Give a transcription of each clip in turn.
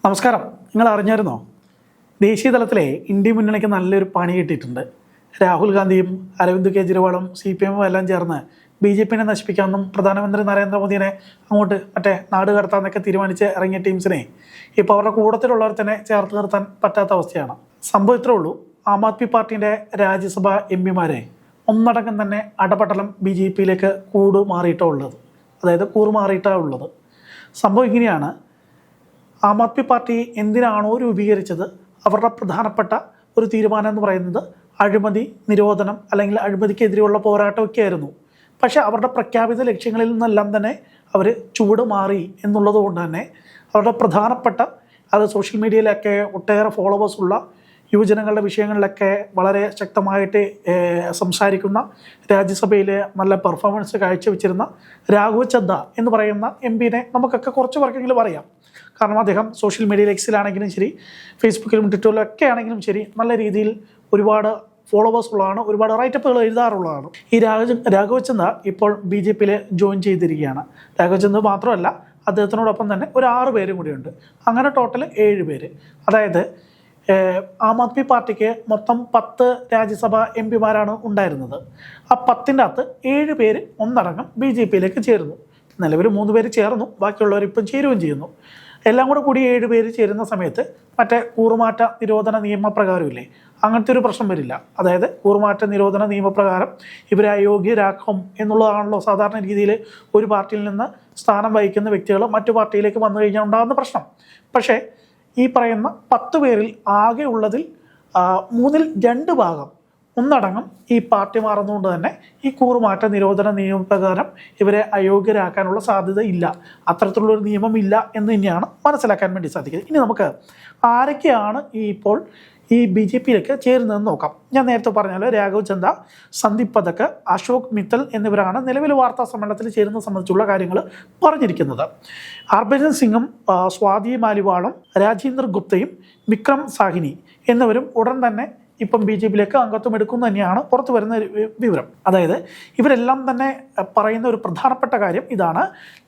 നമസ്കാരം. നിങ്ങൾ അറിഞ്ഞായിരുന്നോ? ദേശീയ തലത്തിലെ ഇന്ത്യ മുന്നണിക്ക് നല്ലൊരു പണി കിട്ടിയിട്ടുണ്ട്. രാഹുൽ ഗാന്ധിയും അരവിന്ദ് കെജ്രിവാളും CPM എല്ലാം ചേർന്ന് BJP-നെ നശിപ്പിക്കാമെന്നും പ്രധാനമന്ത്രി നരേന്ദ്രമോദിനെ അങ്ങോട്ട് നാട് കടത്താമെന്നൊക്കെ തീരുമാനിച്ച് ഇറങ്ങിയ ടീംസിനെ ഇപ്പോൾ അവരുടെ കൂട്ടത്തിലുള്ളവർ തന്നെ ചേർത്ത് നിർത്താൻ പറ്റാത്ത അവസ്ഥയാണ്. സംഭവം ഇത്രേ ഉള്ളൂ. ആം ആദ്മി പാർട്ടിൻ്റെ രാജ്യസഭാ MP-മാരെ ഒന്നടങ്കം തന്നെ അടപടലം BJP-യിലേക്ക് കൂറുമാറിയിട്ടാണ് ഉള്ളത്. സംഭവം ഇങ്ങനെയാണ്. ആം ആദ്മി പാർട്ടി എന്തിനാണോ രൂപീകരിച്ചത്, അവരുടെ പ്രധാനപ്പെട്ട ഒരു തീരുമാനം എന്ന് പറയുന്നത് അഴിമതി നിരോധനം അല്ലെങ്കിൽ അഴിമതിക്കെതിരെയുള്ള പോരാട്ടമൊക്കെ ആയിരുന്നു. പക്ഷേ അവരുടെ പ്രഖ്യാപിത ലക്ഷ്യങ്ങളിൽ നിന്നെല്ലാം തന്നെ അവർ ചുവട് മാറി എന്നുള്ളത് കൊണ്ട് തന്നെ അവരുടെ പ്രധാനപ്പെട്ട സോഷ്യൽ മീഡിയയിലൊക്കെ ഒട്ടേറെ ഫോളോവേഴ്സ് ഉള്ള യുവജനങ്ങളുടെ വിഷയങ്ങളിലൊക്കെ വളരെ ശക്തമായിട്ട് സംസാരിക്കുന്ന, രാജ്യസഭയിൽ നല്ല പെർഫോമൻസ് കാഴ്ചവെച്ചിരുന്ന രാഘവ് ചദ്ദ എന്ന് പറയുന്ന MP-നെ നമുക്കൊക്കെ കുറച്ച് പേർക്കെങ്കിലും അറിയാം. കാരണം അദ്ദേഹം സോഷ്യൽ മീഡിയയിൽ X-ലാണെങ്കിലും ശരി, ഫേസ്ബുക്കിലും ട്വിറ്ററിലും ഒക്കെ ആണെങ്കിലും ശരി നല്ല രീതിയിൽ ഒരുപാട് ഫോളോവേഴ്സ് ഉള്ളതാണ്, ഒരുപാട് റൈറ്റപ്പുകൾ എഴുതാറുള്ളതാണ്. ഈ രാഘവ് ചദ്ദ ഇപ്പോൾ BJP-യിൽ ജോയിൻ ചെയ്തിരിക്കുകയാണ്. രാഘവ് ചദ്ദ മാത്രമല്ല, അദ്ദേഹത്തിനോടൊപ്പം തന്നെ ഒരു 6 പേരും കൂടിയുണ്ട്. അങ്ങനെ ടോട്ടൽ 7 പേര്. അതായത് ആം ആദ്മി പാർട്ടിക്ക് മൊത്തം 10 രാജ്യസഭാ MP-മാരാണ് ഉണ്ടായിരുന്നത്. ആ 10-ൻ്റെ അകത്ത് 7 പേര് ഒന്നടങ്കം BJP-യിലേക്ക് ചേർന്നു. നിലവിൽ 3 പേര് ചേർന്നു, ബാക്കിയുള്ളവർ ഇപ്പം ചേരുകയും ചെയ്യുന്നു. എല്ലാം കൂടി 7 പേര് ചേരുന്ന സമയത്ത് കൂറുമാറ്റ നിരോധന നിയമപ്രകാരമില്ലേ, അങ്ങനത്തെ ഒരു പ്രശ്നം വരില്ല. അതായത് കൂറുമാറ്റ നിരോധന നിയമപ്രകാരം ഇവരെ അയോഗ്യരാക്കും എന്നുള്ളതാണല്ലോ സാധാരണ രീതിയിൽ ഒരു പാർട്ടിയിൽ നിന്ന് സ്ഥാനം വഹിക്കുന്ന വ്യക്തികൾ മറ്റു പാർട്ടിയിലേക്ക് വന്നു കഴിഞ്ഞാൽ ഉണ്ടാകുന്ന പ്രശ്നം. പക്ഷേ ഈ പറയുന്ന 10 പേരിൽ ആകെ ഉള്ളതിൽ 2 ഭാഗം ഒന്നടങ്കം ഈ പാർട്ടി മാറുന്നതുകൊണ്ട് തന്നെ ഈ കൂറുമാറ്റ നിരോധന നിയമപ്രകാരം ഇവരെ അയോഗ്യരാക്കാനുള്ള സാധ്യത ഇല്ല. അത്തരത്തിലുള്ളൊരു നിയമം ഇല്ല എന്ന് തന്നെയാണ് മനസ്സിലാക്കാൻ വേണ്ടി സാധിക്കുന്നത്. ഇനി നമുക്ക് ആരൊക്കെയാണ് ഇപ്പോൾ ഈ BJP-യിലേക്ക് ചേരുന്നതെന്ന് നോക്കാം. ഞാൻ നേരത്തെ പറഞ്ഞാൽ രാഘവ് ചദ്ദ, സന്ദീപ് പഥക്, അശോക് മിത്തൽ എന്നിവരാണ് നിലവിൽ വാർത്താ സമ്മേളനത്തിൽ ചേരുന്നത് സംബന്ധിച്ചുള്ള കാര്യങ്ങൾ പറഞ്ഞിരിക്കുന്നത്. ഹർഭജൻ സിംഗും സ്വാതി മാലിവാളും രാജേന്ദ്ര ഗുപ്തയും വിക്രം സാഹിനി എന്നിവരും ഉടൻ തന്നെ ഇപ്പം BJP-യിലേക്ക് അംഗത്വം എടുക്കുന്നു തന്നെയാണ് പുറത്തു വരുന്ന വിവരം. അതായത് ഇവരെല്ലാം തന്നെ പറയുന്ന ഒരു പ്രധാനപ്പെട്ട കാര്യം ഇതാണ്: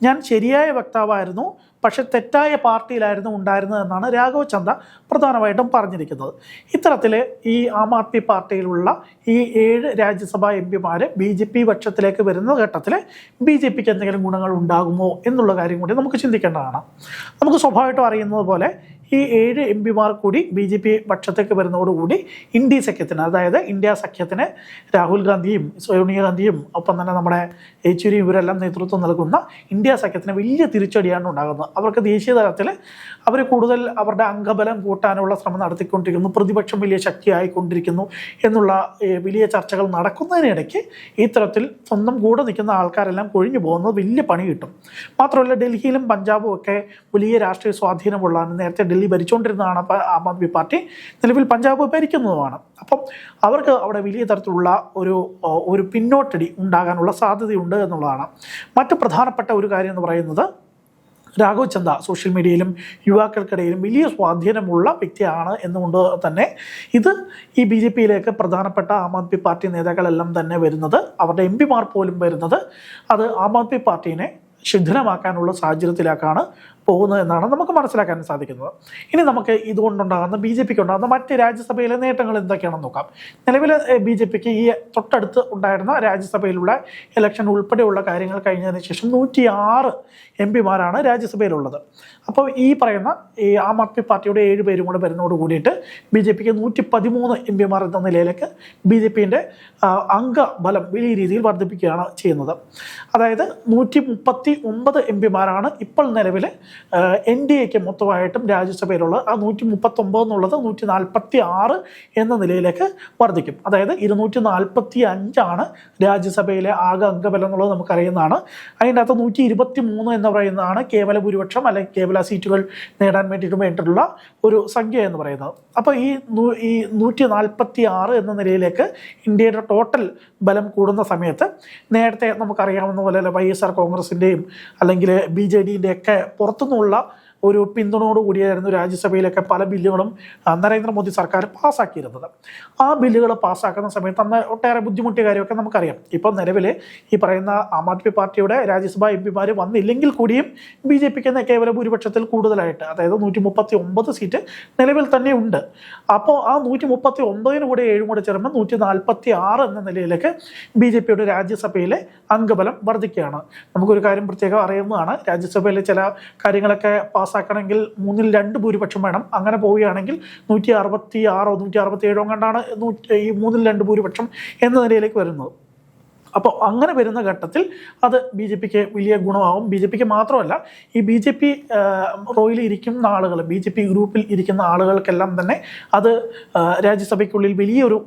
ഞാൻ ശരിയായ വക്താവായിരുന്നു, പക്ഷെ തെറ്റായ പാർട്ടിയിലായിരുന്നു ഉണ്ടായിരുന്നത് എന്നാണ് രാഘവ് ചദ്ദ പ്രധാനമായിട്ടും പറഞ്ഞിരിക്കുന്നത്. ഇത്തരത്തിൽ ഈ ആം ആദ്മി പാർട്ടിയിലുള്ള ഈ 7 രാജ്യസഭാ MP-മാർ BJP പക്ഷത്തിലേക്ക് വരുന്ന ഘട്ടത്തിൽ BJP-ക്ക് എന്തെങ്കിലും ഗുണങ്ങൾ ഉണ്ടാകുമോ എന്നുള്ള കാര്യം കൂടി നമുക്ക് ചിന്തിക്കേണ്ടതാണ്. നമുക്ക് സ്വാഭാവികമായിട്ടും അറിയുന്നത് പോലെ ഈ 7 MP-മാർ കൂടി BJP പക്ഷത്തേക്ക് വരുന്നതോടുകൂടി ഇന്ത്യ സഖ്യത്തിന്, അതായത് ഇന്ത്യ സഖ്യത്തിന് രാഹുൽ ഗാന്ധിയും സോണിയാഗാന്ധിയും ഒപ്പം തന്നെ നമ്മുടെ യെച്ചൂരിയും ഇവരെല്ലാം നേതൃത്വം നൽകുന്ന ഇന്ത്യ സഖ്യത്തിന് വലിയ തിരിച്ചടിയാണ് ഉണ്ടാകുന്നത്. അവർക്ക് ദേശീയ തലത്തിൽ അവർ കൂടുതൽ അവരുടെ അംഗബലം കൂട്ടാനുള്ള ശ്രമം നടത്തിക്കൊണ്ടിരിക്കുന്നു, പ്രതിപക്ഷം വലിയ ശക്തിയായിക്കൊണ്ടിരിക്കുന്നു എന്നുള്ള വലിയ ചർച്ചകൾ നടക്കുന്നതിനിടയ്ക്ക് ഇത്തരത്തിൽ സ്വന്തം കൂടെ നിൽക്കുന്ന ആൾക്കാരെല്ലാം കൊഴിഞ്ഞു പോകുന്നത് വലിയ പണി കിട്ടും. മാത്രമല്ല, ഡൽഹിയിലും പഞ്ചാബും ഒക്കെ വലിയ രാഷ്ട്രീയ സ്വാധീനമുള്ളതാണ്. നേരത്തെ ഡൽഹി ഭരിച്ചുകൊണ്ടിരുന്നതാണ് ആം ആദ്മി പാർട്ടി, നിലവിൽ പഞ്ചാബ് ഭരിക്കുന്നതുമാണ്. അപ്പം അവർക്ക് അവിടെ വലിയ തരത്തിലുള്ള ഒരു പിന്നോട്ടടി ഉണ്ടാകാനുള്ള സാധ്യതയുണ്ട് എന്നുള്ളതാണ്. മറ്റ് പ്രധാനപ്പെട്ട ഒരു കാര്യം എന്ന് പറയുന്നത്, രാഘവ് ചദ്ദ സോഷ്യൽ മീഡിയയിലും യുവാക്കൾക്കിടയിലും വലിയ സ്വാധീനമുള്ള വ്യക്തിയാണ് എന്നുകൊണ്ട് തന്നെ ഇത് ഈ BJP-യിലേക്ക് പ്രധാനപ്പെട്ട ആം ആദ്മി പാർട്ടി നേതാക്കളെല്ലാം തന്നെ വരുന്നത്, അവരുടെ MP-മാർ പോലും വരുന്നത് അത് ആം ആദ്മി പാർട്ടീനെ ശിഥിലമാക്കാനുള്ള സാഹചര്യത്തിലേക്കാണ് പോകുന്നത് എന്നാണ് നമുക്ക് മനസ്സിലാക്കാൻ സാധിക്കുന്നത്. ഇനി നമുക്ക് ഇതുകൊണ്ടുണ്ടാകുന്ന BJP-ക്ക് ഉണ്ടാകുന്ന മറ്റ് രാജ്യസഭയിലെ നേട്ടങ്ങൾ എന്തൊക്കെയാണെന്ന് നോക്കാം. നിലവിൽ BJP-ക്ക് ഈ തൊട്ടടുത്ത് ഉണ്ടായിരുന്ന രാജ്യസഭയിലുള്ള ഇലക്ഷൻ ഉൾപ്പെടെയുള്ള കാര്യങ്ങൾ കഴിഞ്ഞതിന് ശേഷം 106 MP-മാരാണ് രാജ്യസഭയിലുള്ളത്. അപ്പോൾ ഈ പറയുന്ന ഈ ആം ആദ്മി പാർട്ടിയുടെ 7 പേരും കൂടെ വരുന്നതോട് കൂടിയിട്ട് BJP-ക്ക് 113 MP-മാർ എന്ന നിലയിലേക്ക് BJP-ൻ്റെ അംഗബലം വലിയ രീതിയിൽ വർദ്ധിപ്പിക്കുകയാണ് ചെയ്യുന്നത്. അതായത് 139 MP-മാരാണ് ഇപ്പോൾ നിലവിൽ NDA-ക്ക് മൊത്തമായിട്ടും രാജ്യസഭയിലുള്ളത്. ആ 139 എന്നുള്ളത് 146 എന്ന നിലയിലേക്ക് വർദ്ധിക്കും. അതായത് 245 രാജ്യസഭയിലെ ആകെ അംഗബലം എന്നുള്ളത് നമുക്കറിയുന്നതാണ്. അതിൻ്റെ അകത്ത് 123 എന്ന് പറയുന്നതാണ് കേവല ഭൂരിപക്ഷം അല്ലെങ്കിൽ കേവല സീറ്റുകൾ നേടാൻ വേണ്ടിയിട്ടുള്ള ഒരു സംഖ്യ എന്ന് പറയുന്നത്. അപ്പോൾ ഈ 146 എന്ന നിലയിലേക്ക് ഇന്ത്യയുടെ ടോട്ടൽ ബലം കൂടുന്ന സമയത്ത് നേരത്തെ നമുക്കറിയാവുന്ന പോലെ YSR കോൺഗ്രസിൻ്റെയും അല്ലെങ്കിൽ BJD-ൻ്റെ ഒക്കെ പുറത്തുനിന്നുള്ള ഒരു പിന്തുണയോടുകൂടിയായിരുന്നു രാജ്യസഭയിലൊക്കെ പല ബില്ലുകളും നരേന്ദ്രമോദി സർക്കാർ പാസ്സാക്കിയിരുന്നത്. ആ ബില്ലുകൾ പാസ്സാക്കുന്ന സമയത്ത് അന്ന് ഒട്ടേറെ ബുദ്ധിമുട്ടിയ കാര്യമൊക്കെ നമുക്കറിയാം. ഇപ്പോൾ നിലവിൽ ഈ പറയുന്ന ആം ആദ്മി പാർട്ടിയുടെ രാജ്യസഭാ എം പിമാർ വന്നില്ലെങ്കിൽ കൂടിയും BJPക്ക് കേവല ഭൂരിപക്ഷത്തിൽ കൂടുതലായിട്ട്, അതായത് 139 സീറ്റ് നിലവിൽ തന്നെ ഉണ്ട്. അപ്പോൾ ആ 139 കൂടെ 7 കൂടെ ചേരുമ്പോൾ 146 എന്ന നിലയിലേക്ക് BJPയുടെ രാജ്യസഭയിലെ അംഗബലം വർദ്ധിക്കുകയാണ്. നമുക്കൊരു കാര്യം പ്രത്യേകം അറിയുന്നതാണ്, രാജ്യസഭയിലെ ചില കാര്യങ്ങളൊക്കെ പാസ്സാക്കണമെങ്കിൽ 2/3 ഭൂരിപക്ഷം വേണം. അങ്ങനെ പോവുകയാണെങ്കിൽ 166 167 കണ്ടാണ് ഈ 2/3 ഭൂരിപക്ഷം എന്ന നിലയിലേക്ക് വരുന്നത്. അപ്പോൾ അങ്ങനെ വരുന്ന ഘട്ടത്തിൽ അത് BJPക്ക് വലിയ ഗുണമാവും. BJPക്ക് മാത്രമല്ല, ഈ BJP റോയിൽ ഇരിക്കുന്ന ആളുകൾ, BJP ഗ്രൂപ്പിൽ ഇരിക്കുന്ന ആളുകൾക്കെല്ലാം തന്നെ അത് രാജ്യസഭയ്ക്കുള്ളിൽ വലിയൊരു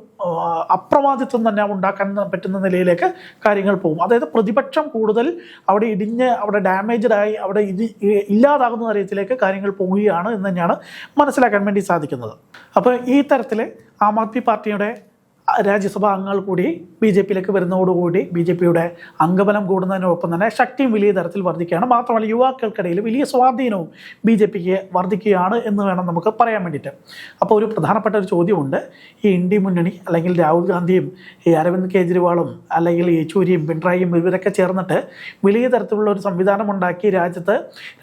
അപ്രമാദിത്വം തന്നെ ഉണ്ടാക്കാൻ പറ്റുന്ന നിലയിലേക്ക് കാര്യങ്ങൾ പോകും. അതായത് പ്രതിപക്ഷം കൂടുതൽ അവിടെ ഇടിഞ്ഞ് അവിടെ ഡാമേജ്ഡായി അവിടെ ഇല്ലാതാകുന്ന തരത്തിലേക്ക് കാര്യങ്ങൾ പോവുകയാണ് എന്ന് തന്നെയാണ് മനസ്സിലാക്കാൻ വേണ്ടി സാധിക്കുന്നത്. അപ്പോൾ ഈ തരത്തിൽ ആം ആദ്മി പാർട്ടിയുടെ രാജ്യസഭാ അംഗങ്ങൾ കൂടി BJPയിലേക്ക് വരുന്നതോടുകൂടി BJPയുടെ അംഗബലം കൂടുന്നതിനൊപ്പം തന്നെ ശക്തിയും വലിയ തരത്തിൽ വർദ്ധിക്കുകയാണ്. മാത്രമല്ല യുവാക്കൾക്കിടയിൽ വലിയ സ്വാധീനവും BJPക്ക് വർദ്ധിക്കുകയാണ് എന്ന് വേണം നമുക്ക് പറയാൻ വേണ്ടിയിട്ട്. അപ്പോൾ ഒരു പ്രധാനപ്പെട്ട ഒരു ചോദ്യമുണ്ട്. ഈ ഇന്ത്യ മുന്നണി അല്ലെങ്കിൽ രാഹുൽ ഗാന്ധിയും ഈ അരവിന്ദ് കെജ്രിവാളും അല്ലെങ്കിൽ യെച്ചൂരിയും പിണറായിയും ഇവരൊക്കെ ചേർന്നിട്ട് വലിയ തരത്തിലുള്ള ഒരു സംവിധാനം ഉണ്ടാക്കി രാജ്യത്ത്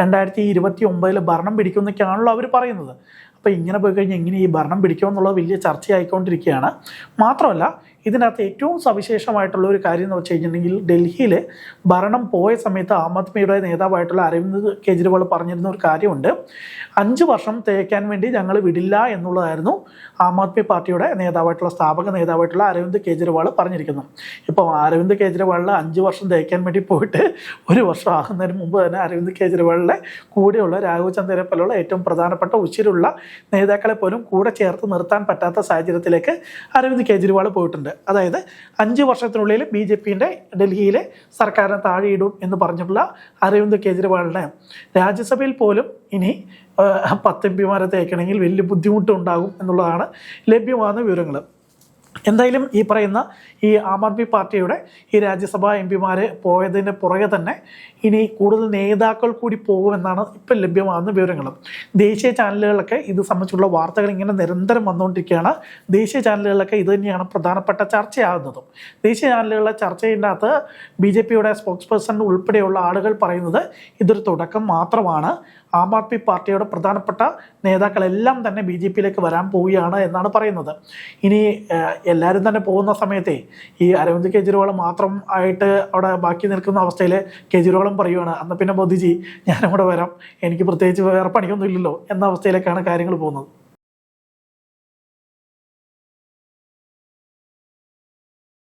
2029 ഭരണം പിടിക്കുമെന്നൊക്കെയാണല്ലോ അവർ പറയുന്നത്. അപ്പോൾ ഇങ്ങനെ പോയി കഴിഞ്ഞാൽ എങ്ങനെ ഈ ഭരണം പിടിക്കുമെന്നുള്ളത് വലിയ ചർച്ചയായിക്കൊണ്ടിരിക്കുകയാണ്. മാത്രമല്ല ഇതിനകത്ത് ഏറ്റവും സവിശേഷമായിട്ടുള്ള ഒരു കാര്യം എന്ന് വെച്ച് കഴിഞ്ഞിട്ടുണ്ടെങ്കിൽ, ഡൽഹിയിൽ ഭരണം പോയ സമയത്ത് ആം ആദ്മിയുടെ നേതാവായിട്ടുള്ള അരവിന്ദ് കെജ്രിവാൾ പറഞ്ഞിരുന്ന ഒരു കാര്യമുണ്ട്. 5 വർഷം തേക്കാൻ വേണ്ടി ഞങ്ങൾ വിടില്ല എന്നുള്ളതായിരുന്നു ആം ആദ്മി പാർട്ടിയുടെ നേതാവായിട്ടുള്ള സ്ഥാപക നേതാവായിട്ടുള്ള അരവിന്ദ് കെജ്രിവാൾ പറഞ്ഞിരിക്കുന്നത്. ഇപ്പോൾ അരവിന്ദ് കെജ്രിവാളിന് 5 വർഷം തേക്കാൻ വേണ്ടി പോയിട്ട് 1 വർഷം ആകുന്നതിന് മുമ്പ് തന്നെ അരവിന്ദ് കെജ്രിവാളിൻ്റെ കൂടെയുള്ള രാഘവ് ചന്ദരെ പോലുള്ള ഏറ്റവും പ്രധാനപ്പെട്ട ഉച്ചിരുള്ള നേതാക്കളെ പോലും കൂടെ ചേർത്ത് നിർത്താൻ പറ്റാത്ത സാഹചര്യത്തിലേക്ക് അരവിന്ദ് കെജ്രിവാൾ പോയിട്ടുണ്ട്. അതായത് 5 വർഷത്തിനുള്ളിൽ BJPയുടെ ഡൽഹിയിലെ സർക്കാരിനെ താഴെയിടും എന്ന് പറഞ്ഞിട്ടുള്ള അരവിന്ദ് കെജ്രിവാളിനെ രാജ്യസഭയിൽ പോലും ഇനി 10 MP തേക്കണമെങ്കിൽ വലിയ ബുദ്ധിമുട്ടുണ്ടാകും എന്നുള്ളതാണ് ലഭ്യമാകുന്ന വിവരങ്ങൾ. എന്തായാലും ഈ പറയുന്ന ഈ ആം ആദ്മി പാർട്ടിയുടെ ഈ രാജ്യസഭാ MP പോയതിന് പുറകെ തന്നെ ഇനി കൂടുതൽ നേതാക്കൾ കൂടി പോകുമെന്നാണ് ഇപ്പം ലഭ്യമാകുന്ന വിവരങ്ങൾ. ദേശീയ ചാനലുകളിലൊക്കെ ഇത് സംബന്ധിച്ചുള്ള വാർത്തകൾ ഇങ്ങനെ നിരന്തരം വന്നുകൊണ്ടിരിക്കുകയാണ്. ദേശീയ ചാനലുകളിലൊക്കെ ഇത് തന്നെയാണ് പ്രധാനപ്പെട്ട ചർച്ചയാകുന്നതും. ദേശീയ ചാനലുകളിലെ ചർച്ചയിൻ്റെ അകത്ത് BJPയുടെ സ്പോക്സ് പേഴ്സൺ ഉൾപ്പെടെയുള്ള ആളുകൾ പറയുന്നത് ഇതൊരു തുടക്കം മാത്രമാണ്. ആം ആദ്മി പാർട്ടിയുടെ പ്രധാനപ്പെട്ട നേതാക്കളെല്ലാം തന്നെ BJPയിലേക്ക് വരാൻ പോവുകയാണ് എന്നാണ് പറയുന്നത്. ഇനി എല്ലാവരും തന്നെ പോകുന്ന സമയത്തെ ഈ അരവിന്ദ് കെജ്രിവാൾ മാത്രം ആയിട്ട് അവിടെ ബാക്കി നിൽക്കുന്ന അവസ്ഥയിൽ കെജ്രിവാളും പറയുവാണ്, അന്ന് പിന്നെ മോദിജി ഞാനും കൂടെ വരാം, എനിക്ക് പ്രത്യേകിച്ച് വേറെ പണിയൊന്നും ഇല്ലല്ലോ എന്ന അവസ്ഥയിലേക്കാണ് കാര്യങ്ങൾ പോകുന്നത്.